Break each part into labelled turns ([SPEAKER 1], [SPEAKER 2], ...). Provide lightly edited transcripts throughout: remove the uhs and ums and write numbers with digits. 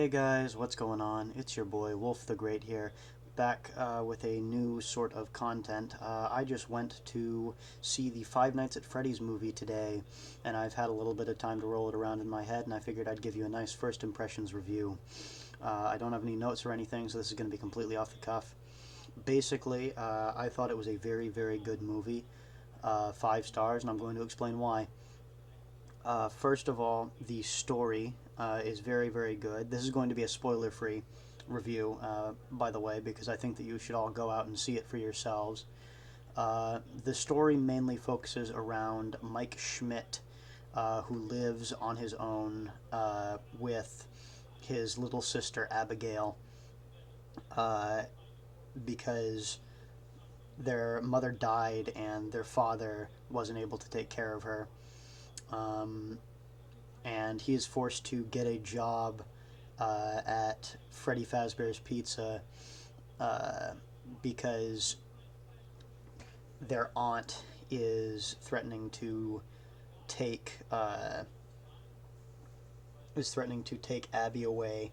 [SPEAKER 1] Hey guys, what's going on? It's your boy Wolf the Great here, back with a new sort of content. I just went to see the Five Nights at Freddy's movie today, and I've had a little bit of time to roll it around in my head, and I figured I'd give you a nice first impressions review. I don't have any notes or anything, so this is going to be completely off the cuff. Basically, I thought it was a very, very good movie. 5 stars, and I'm going to explain why. First of all, the story is very, very good. This is going to be a spoiler free review, by the way, because I think that you should all go out and see it for yourselves. The story mainly focuses around Mike Schmidt, who lives on his own with his little sister Abigail, uh, because their mother died and their father wasn't able to take care of her. Um, and he is forced to get a job at Freddy Fazbear's Pizza uh, because their aunt is threatening to take Abby away.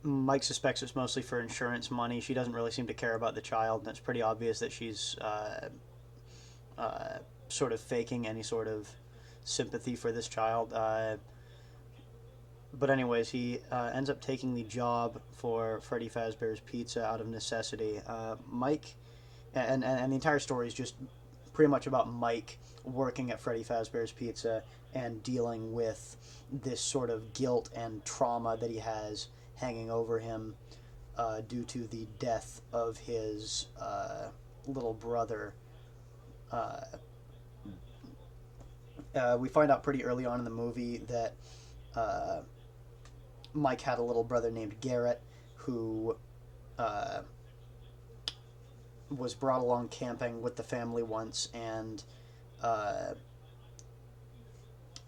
[SPEAKER 1] Mike suspects it's mostly for insurance money. She doesn't really seem to care about the child, and it's pretty obvious that she's sort of faking any sort of sympathy for this child. But anyways, he ends up taking the job for Freddy Fazbear's Pizza out of necessity. Mike, and the entire story is just pretty much about Mike working at Freddy Fazbear's Pizza and dealing with this sort of guilt and trauma that he has hanging over him due to the death of his little brother. Uh, we find out pretty early on in the movie that uh, Mike had a little brother named Garrett who uh, was brought along camping with the family once, and uh,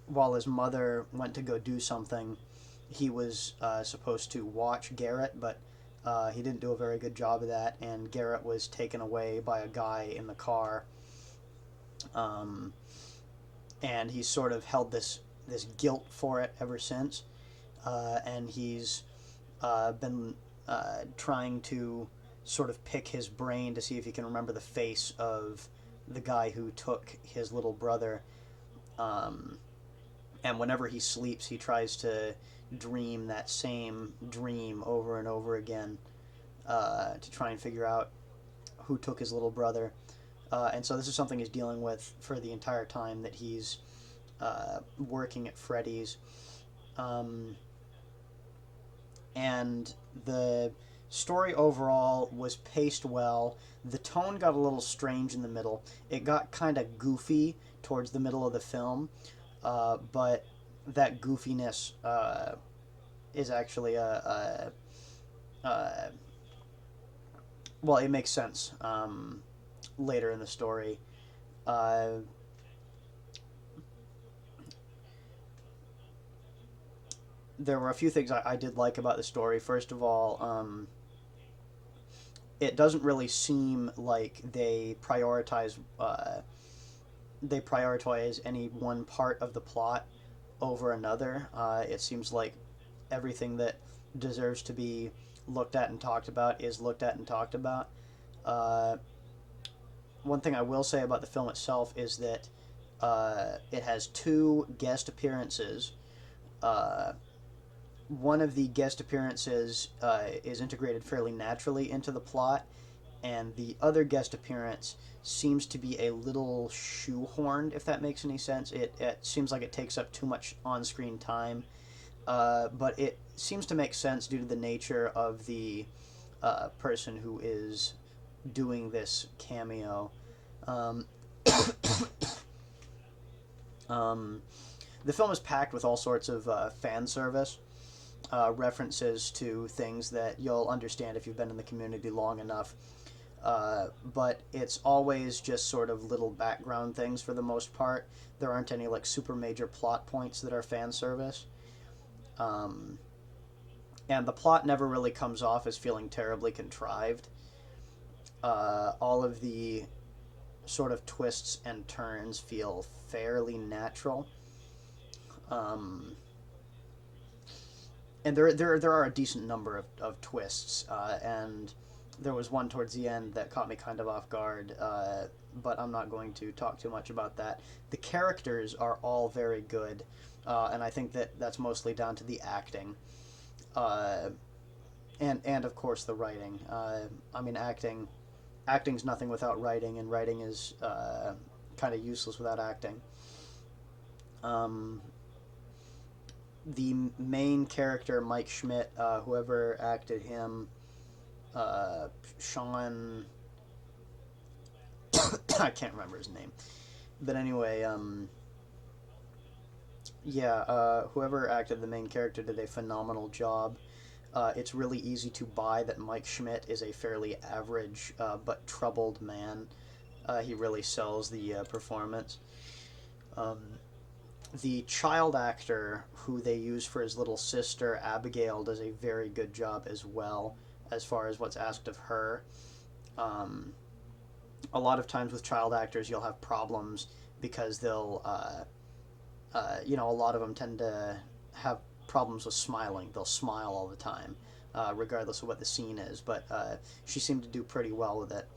[SPEAKER 1] while his mother went to go do something, he was supposed to watch Garrett, but he didn't do a very good job of that, and Garrett was taken away by a guy in the car. Um, and he's sort of held this guilt for it ever since, and he's been trying to sort of pick his brain to see if he can remember the face of the guy who took his little brother. Um, and whenever he sleeps, he tries to dream that same dream over and over again to try and figure out who took his little brother. And so this is something he's dealing with for the entire time that he's working at Freddy's. Um, and the story overall was paced well. The tone got a little strange in the middle. It got kind of goofy towards the middle of the film, but that goofiness is actually a well, it makes sense later in the story. Uh, there were a few things I did like about the story. First of all, it doesn't really seem like they prioritize any one part of the plot over another. It seems like everything that deserves to be looked at and talked about is looked at and talked about. Uh, One thing I will say about the film itself is that it has two guest appearances. Uh, One of the guest appearances is integrated fairly naturally into the plot, and the other guest appearance seems to be a little shoehorned, if that makes any sense. It seems like it takes up too much on screen time, but it seems to make sense due to the nature of the person who is doing this cameo. Um, um, the film is packed with all sorts of fan service, references to things that you'll understand if you've been in the community long enough. But it's always just sort of little background things for the most part. There aren't any like super major plot points that are fan service. Um, and the plot never really comes off as feeling terribly contrived. All of the sort of twists and turns feel fairly natural. Um, and there are a decent number of twists, and there was one towards the end that caught me kind of off guard, but I'm not going to talk too much about that. The characters are all very good, and I think that that's mostly down to the acting, uh, and of course the writing. I mean, acting's nothing without writing, and writing is kind of useless without acting. Um, the main character, Mike Schmidt, whoever acted him, uh, Sean, I can't remember his name, but anyway, yeah, whoever acted the main character did a phenomenal job. It's really easy to buy that Mike Schmidt is a fairly average but troubled man. He really sells the performance. Um, the child actor who they use for his little sister Abigail does a very good job as well, as far as what's asked of her. Um, a lot of times with child actors, you'll have problems because a lot of them tend to have problems with smiling. They'll smile all the time, regardless of what the scene is. But she seemed to do pretty well with it.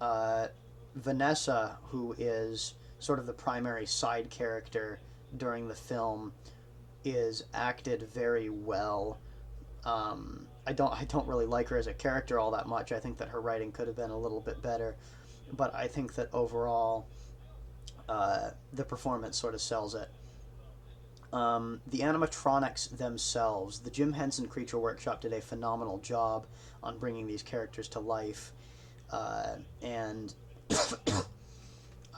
[SPEAKER 1] Uh, Vanessa, who is sort of the primary side character during the film, is acted very well. I don't really like her as a character all that much. I think that her writing could have been a little bit better, but I think that overall, the performance sort of sells it. The animatronics themselves, the Jim Henson Creature Workshop did a phenomenal job on bringing these characters to life, and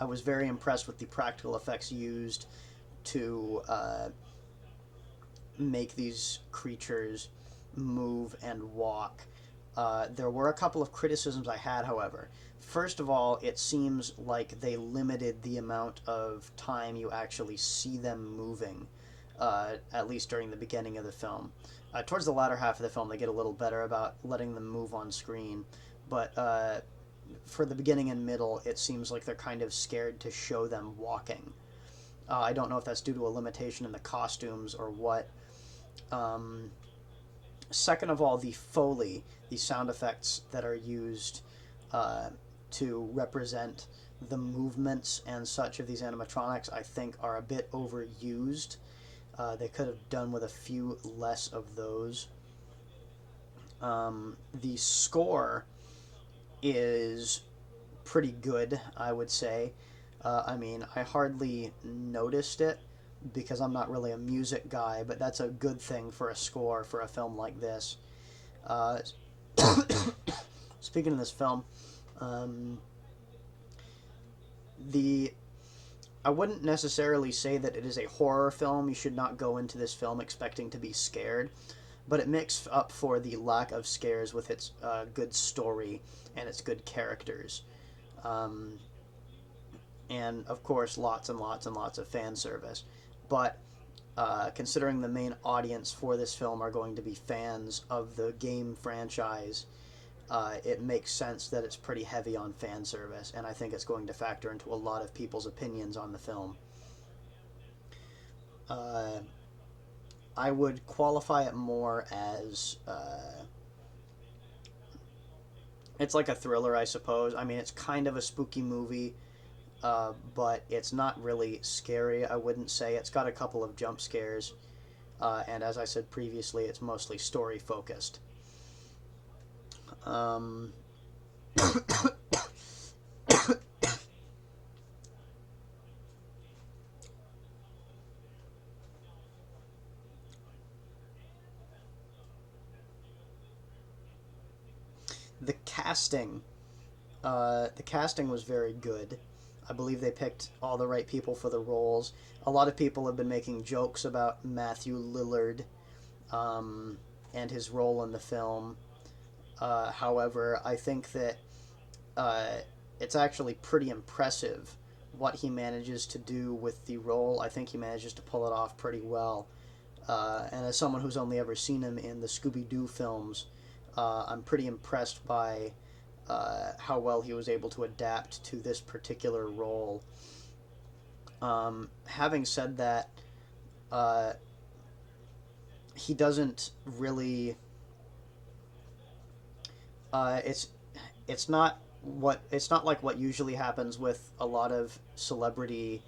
[SPEAKER 1] I was very impressed with the practical effects used to make these creatures move and walk. There were a couple of criticisms I had, however. First of all, it seems like they limited the amount of time you actually see them moving, at least during the beginning of the film. Towards the latter half of the film, they get a little better about letting them move on screen, but for the beginning and middle, it seems like they're kind of scared to show them walking. I don't know if that's due to a limitation in the costumes or what. Um, Second of all, the Foley, the sound effects that are used uh, to represent the movements and such of these animatronics, I think, are a bit overused. They could have done with a few less of those. The score is pretty good, I would say. I mean, I hardly noticed it because I'm not really a music guy, but that's a good thing for a score for a film like this. Uh, Speaking of this film, um, the I wouldn't necessarily say that it is a horror film. You should not go into this film expecting to be scared, but it makes up for the lack of scares with its good story and its good characters. Um, and of course, lots and lots and lots of fan service. But considering the main audience for this film are going to be fans of the game franchise, it makes sense that it's pretty heavy on fan service, and I think it's going to factor into a lot of people's opinions on the film. Uh, I would qualify it more as it's like a thriller, I suppose. I mean, it's kind of a spooky movie, but it's not really scary. I wouldn't say it's got a couple of jump scares, and as I said previously, it's mostly story focused. Um, the casting, the casting was very good. I believe they picked all the right people for the roles. A lot of people have been making jokes about Matthew Lillard, um, and his role in the film. However, I think that uh, it's actually pretty impressive what he manages to do with the role. I think he manages to pull it off pretty well. And as someone who's only ever seen him in the Scooby Doo films, I'm pretty impressed by how well he was able to adapt to this particular role. Having said that, uh, he doesn't really. It's it's not like what usually happens with a lot of celebrity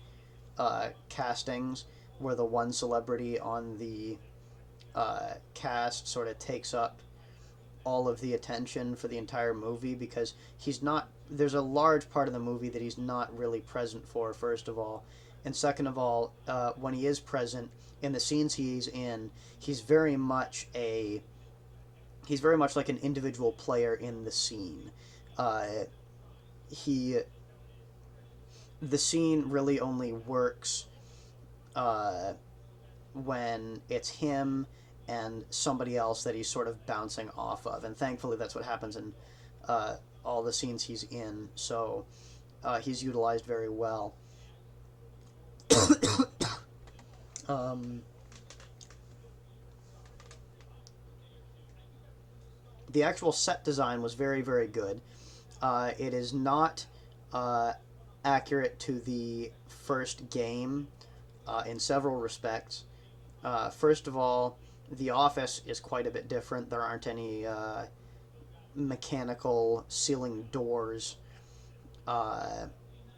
[SPEAKER 1] castings, where the one celebrity on the cast sort of takes up all of the attention for the entire movie, because he's not. There's a large part of the movie that he's not really present for. First of all, and second of all, when he is present in the scenes he's in, he's very much a he's very much like an individual player in the scene. Uh, he the scene really only works uh, when it's him and somebody else that he's sort of bouncing off of, and thankfully that's what happens in uh, all the scenes he's in. So he's utilized very well. um, the actual set design was very, very good. It is not uh, accurate to the first game in several respects. First of all, the office is quite a bit different. There aren't any mechanical ceiling doors. Uh,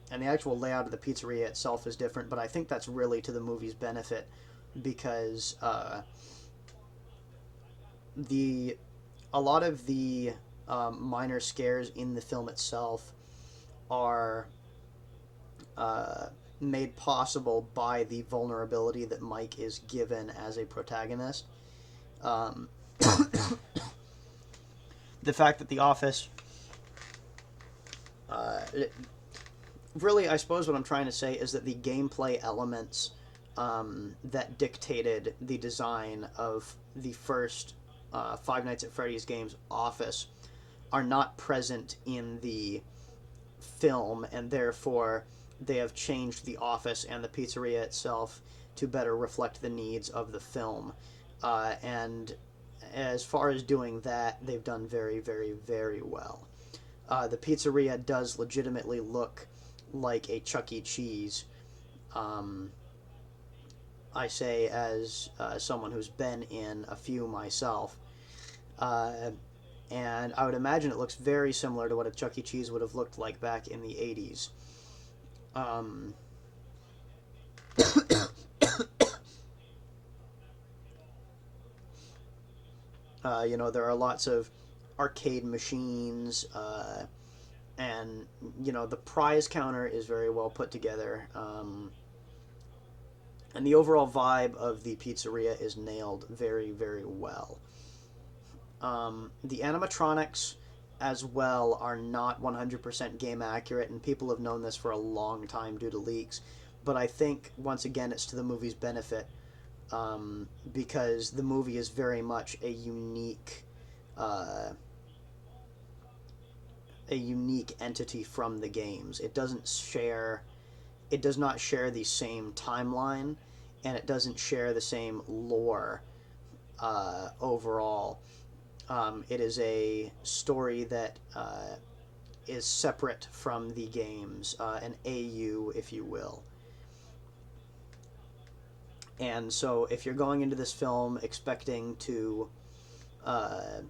[SPEAKER 1] and the actual layout of the pizzeria itself is different, but I think that's really to the movie's benefit, because the a lot of the minor scares in the film itself are uh, made possible by the vulnerability that Mike is given as a protagonist. Um, the fact that the office, it, really, I suppose what I'm trying to say is that the gameplay elements that dictated the design of the first Five Nights at Freddy's game's office are not present in the film, and therefore they have changed the office and the pizzeria itself to better reflect the needs of the film. And as far as doing that, they've done very, very, very well. The pizzeria does legitimately look like a Chuck E. Cheese. Um, I say as someone who's been in a few myself. Uh, and I would imagine it looks very similar to what a Chuck E. Cheese would have looked like back in the 80s. Um, there are lots of arcade machines, and, the prize counter is very well put together. And the overall vibe of the pizzeria is nailed very, very well. The animatronics as well are not 100% game accurate, and people have known this for a long time due to leaks. But I think, once again, it's to the movie's benefit, because the movie is very much uh, a unique entity from the games. It does not share the same timeline, and it doesn't share the same lore overall. It is a story that is separate from the games, an AU, if you will. And so, if you're going into this film uh,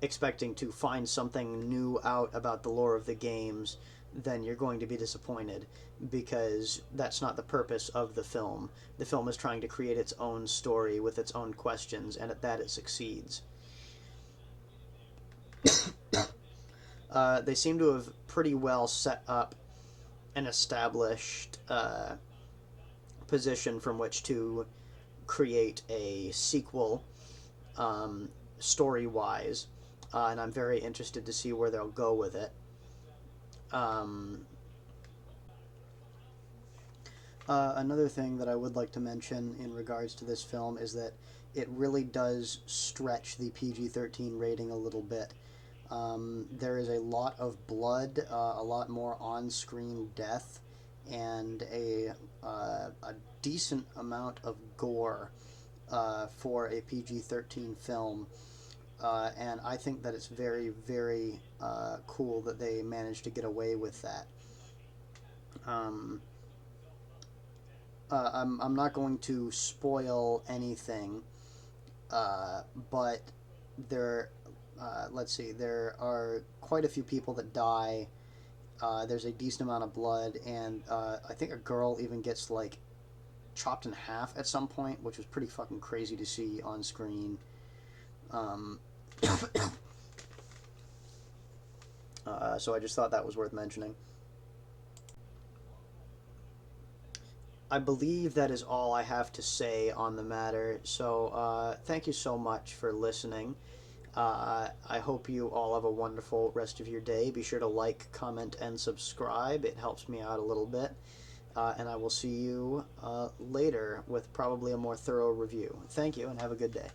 [SPEAKER 1] expecting to find something new out about the lore of the games, then you're going to be disappointed, because that's not the purpose of the film. The film is trying to create its own story with its own questions, and at that it succeeds. They seem to have pretty well set up an established position from which to create a sequel, story wise, and I'm very interested to see where they'll go with it. Um, Another thing that I would like to mention in regards to this film is that it really does stretch the PG-13 rating a little bit. There is a lot of blood, a lot more on-screen death, and a decent amount of gore for a PG-13 film. And I think that it's very, very cool that they managed to get away with that. Um, I'm not going to spoil anything, but there, let's see, there are quite a few people that die. There's a decent amount of blood, and I think a girl even gets like chopped in half at some point, which was pretty fucking crazy to see on screen. Um, so I just thought that was worth mentioning. I believe that is all I have to say on the matter. So thank you so much for listening. I hope you all have a wonderful rest of your day. Be sure to like, comment, and subscribe. It helps me out a little bit. And I will see you later with probably a more thorough review. Thank you, and have a good day.